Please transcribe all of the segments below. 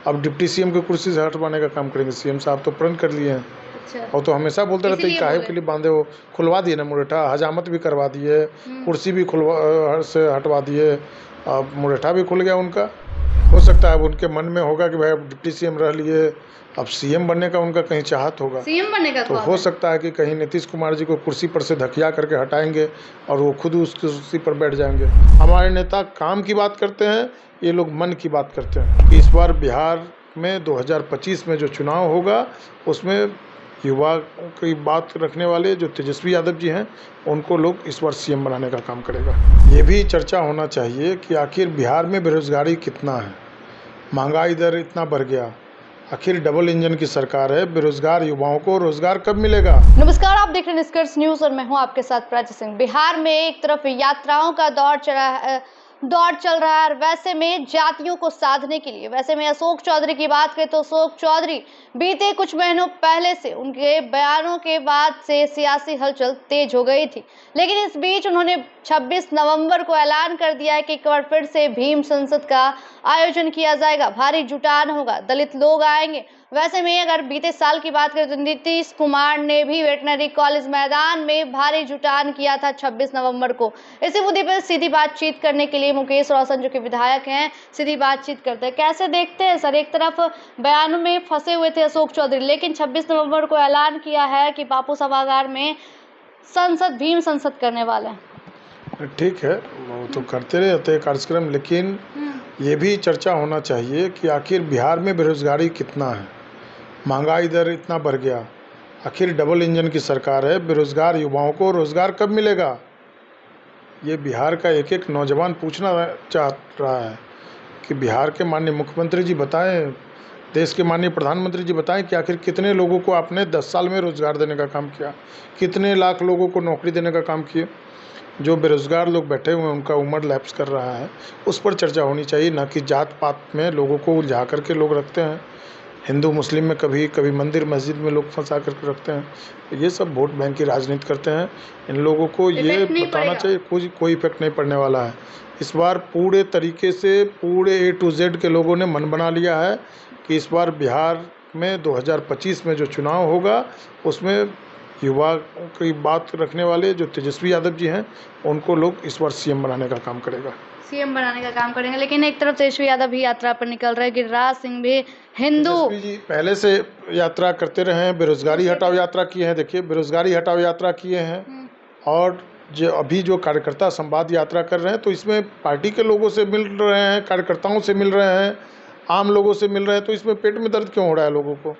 अब deputy CM की कुर्सी से हटवाने का काम करेंगे। सीएम साहब तो प्रण कर लिए हैं। अच्छा। और तो हमेशा बोलते रहते हैं काहे के लिए बांधे हो, खुलवा दिए ना मुरेठा, हजामत भी करवा दिए, कुर्सी भी खुलवा से हटवा दिए, अब मुरेठा भी खुल गया उनका। हो सकता है अब उनके मन में होगा कि भाई अब डिप्टी सीएम रह लिए, अब सीएम बनने का उनका कहीं चाहत होगा, सीएम बनने का तो हो सकता है कि कहीं नीतीश कुमार जी को कुर्सी पर से धकिया करके हटाएंगे और वो खुद उस कुर्सी पर बैठ जाएंगे। हमारे नेता काम की बात करते हैं, ये लोग मन की बात करते हैं। इस बार बिहार में 2025 में जो चुनाव होगा उसमें युवा की बात रखने वाले जो तेजस्वी यादव जी हैं उनको लोग इस बार सीएम बनाने का काम करेगा। ये भी चर्चा होना चाहिए कि आखिर बिहार में बेरोजगारी कितना है, महंगाई दर इतना बढ़ गया, आखिर डबल इंजन की सरकार है, बेरोजगार युवाओं को रोजगार कब मिलेगा। नमस्कार, आप देख रहे हैं निष्कर्ष न्यूज और मैं हूं आपके साथ प्राची सिंह। बिहार में एक तरफ यात्राओं का दौर चल रहा है और वैसे में जातियों को साधने के लिए, वैसे में अशोक चौधरी की बात करें तो अशोक चौधरी बीते कुछ महीनों पहले से उनके बयानों के बाद से सियासी हलचल तेज हो गई थी, लेकिन इस बीच उन्होंने 26 नवंबर को ऐलान कर दिया है कि एक बार फिर से भीम संसद का आयोजन किया जाएगा, भारी जुटान होगा, दलित लोग आएंगे। वैसे में अगर बीते साल की बात करें तो नीतीश कुमार ने भी वेटनरी कॉलेज मैदान में भारी जुटान किया था 26 नवंबर को। इसी मुद्दे पर सीधी बातचीत करने के लिए मुकेश रोशन जो कि विधायक हैं सीधी बातचीत करते हैं। कैसे देखते हैं सर, एक तरफ बयानों में फंसे हुए थे अशोक चौधरी, लेकिन 26 नवंबर को ऐलान किया है कि बापू सभागार में भीम संसद करने वाले हैं। ठीक है, वो तो करते रहते हैं कार्यक्रम, लेकिन ये भी चर्चा होना चाहिए कि आखिर बिहार में बेरोजगारी कितना है, महंगाई दर इतना बढ़ गया, आखिर डबल इंजन की सरकार है, बेरोजगार युवाओं को रोजगार कब मिलेगा। ये बिहार का एक एक नौजवान पूछना चाह रहा है कि बिहार के माननीय मुख्यमंत्री जी बताएं, देश के माननीय प्रधानमंत्री जी बताएं कि आखिर कितने लोगों को आपने 10 साल में रोजगार देने का काम किया, कितने लाख लोगों को नौकरी देने का काम किया। जो बेरोजगार लोग बैठे हुए हैं उनका उम्र लैप्स कर रहा है, उस पर चर्चा होनी चाहिए, ना कि जात पात में लोगों को उलझा करके लोग रखते हैं। हिंदू मुस्लिम में कभी कभी मंदिर मस्जिद में लोग फंसा करके रखते हैं। ये सब वोट बैंक की राजनीति करते हैं। इन लोगों को ये बताना चाहिए कोई इफेक्ट नहीं पड़ने वाला है। इस बार पूरे तरीके से पूरे A to Z के लोगों ने मन बना लिया है कि इस बार बिहार में 2025 में जो चुनाव होगा उसमें युवा की बात रखने वाले जो तेजस्वी यादव जी हैं उनको लोग इस बार सीएम बनाने का काम करेगा। सीएम बनाने का काम करेंगे, लेकिन एक तरफ तेजस्वी यादव भी यात्रा पर निकल रहे हैं, गिरिराज सिंह भी हिंदू जी पहले से यात्रा करते रहे हैं, बेरोजगारी हटाओ यात्रा किए हैं, देखिए बेरोजगारी हटाओ यात्रा किए हैं, और जो अभी जो कार्यकर्ता संवाद यात्रा कर रहे हैं तो इसमें पार्टी के लोगों से मिल रहे हैं, कार्यकर्ताओं से मिल रहे हैं, आम लोगों से मिल रहे हैं, तो इसमें पेट में दर्द क्यों हो रहा है लोगों को।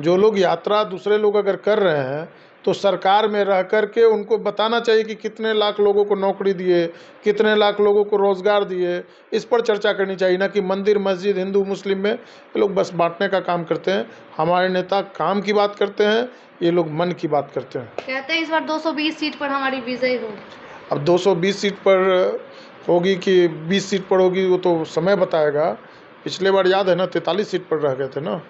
जो लोग यात्रा दूसरे लोग अगर कर रहे हैं तो सरकार में रह कर के उनको बताना चाहिए कि कितने लाख लोगों को नौकरी दिए, कितने लाख लोगों को रोज़गार दिए, इस पर चर्चा करनी चाहिए, ना कि मंदिर मस्जिद हिंदू मुस्लिम में ये लोग बस बांटने का काम करते हैं। हमारे नेता काम की बात करते हैं, ये लोग मन की बात करते हैं। कहते हैं इस बार 220 सीट पर हमारी विजय होगी। अब 220 सीट पर होगी कि 20 सीट पर होगी वो तो समय बताएगा। पिछले बार याद है ना 43 सीट पर रह गए थे ना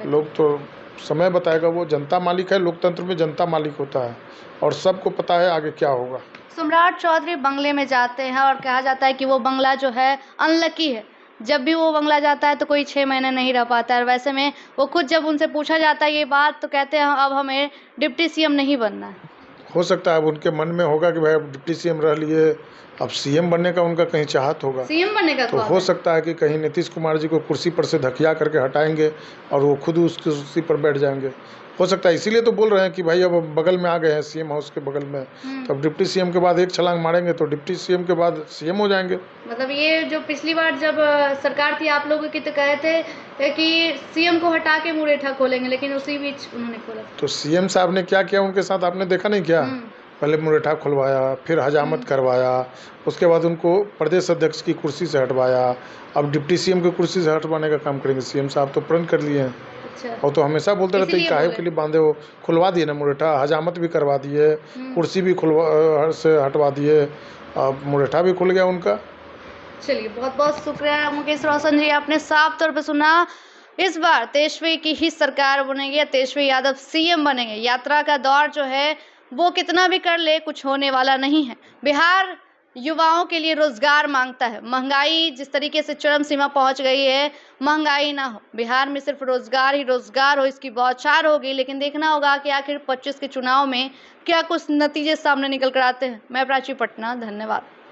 लोग, तो समय बताएगा। वो जनता मालिक है, लोकतंत्र में जनता मालिक होता है और सबको पता है आगे क्या होगा। सम्राट चौधरी बंगले में जाते हैं और कहा जाता है कि वो बंगला जो है अनलकी है, जब भी वो बंगला जाता है तो कोई 6 महीने नहीं रह पाता है। और वैसे में वो खुद जब उनसे पूछा जाता है ये बात तो कहते हैं अब हमें डिप्टी सीएम नहीं बनना है। हो सकता है अब उनके मन में होगा कि भाई अब डिप्टी सीएम रह लिए, अब सीएम बनने का उनका कहीं चाहत होगा, सीएम बनने का तो हो सकता है कि कहीं नीतीश कुमार जी को कुर्सी पर से धकिया करके हटाएंगे और वो खुद उस कुर्सी पर बैठ जाएंगे। हो सकता है इसीलिए तो बोल रहे हैं कि भाई अब बगल में आ गए हैं, सीएम हाउस के बगल में, तो अब डिप्टी सीएम के बाद एक छलांग मारेंगे तो डिप्टी सीएम के बाद सीएम हो जाएंगे। मतलब ये जो पिछली बार जब सरकार थी आप लोगों की तो कहे थे कि सीएम को हटा के मुरेठा खोलेंगे, लेकिन उसी बीच उन्होंने खोला। तो सीएम साहब ने क्या किया उनके साथ आपने देखा नहीं क्या? पहले मुरेठा खुलवाया, फिर हजामत करवाया, उसके बाद उनको प्रदेश अध्यक्ष की कुर्सी से हटवाया, अब डिप्टी सीएम की कुर्सी से हटवाने का काम करेंगे। सीएम साहब तो प्रण कर लिए हैं। अच्छा। और तो हमेशा बोलते रहते हैं काहे के लिए बांधे हो, खुलवा दिए ना मुरेठा, हजामत भी करवा दिए, कुर्सी भी खुलवा से हटवा दिए, अब मुरेठा भी खुल गया उनका। चलिए बहुत बहुत शुक्रिया मुकेश रोशन जी, आपने साफ तौर पे सुना इस बार तेजस्वी की ही सरकार बनेगी या तेजस्वी यादव सीएम बनेंगे। यात्रा का दौर जो है वो कितना भी कर ले कुछ होने वाला नहीं है। बिहार युवाओं के लिए रोजगार मांगता है। महंगाई जिस तरीके से चरम सीमा पहुंच गई है, महंगाई ना हो, बिहार में सिर्फ रोजगार ही रोजगार हो, इसकी बौछार होगी। लेकिन देखना होगा कि आखिर 25 के चुनाव में क्या कुछ नतीजे सामने निकल कर आते हैं। मैं प्राची, पटना, धन्यवाद।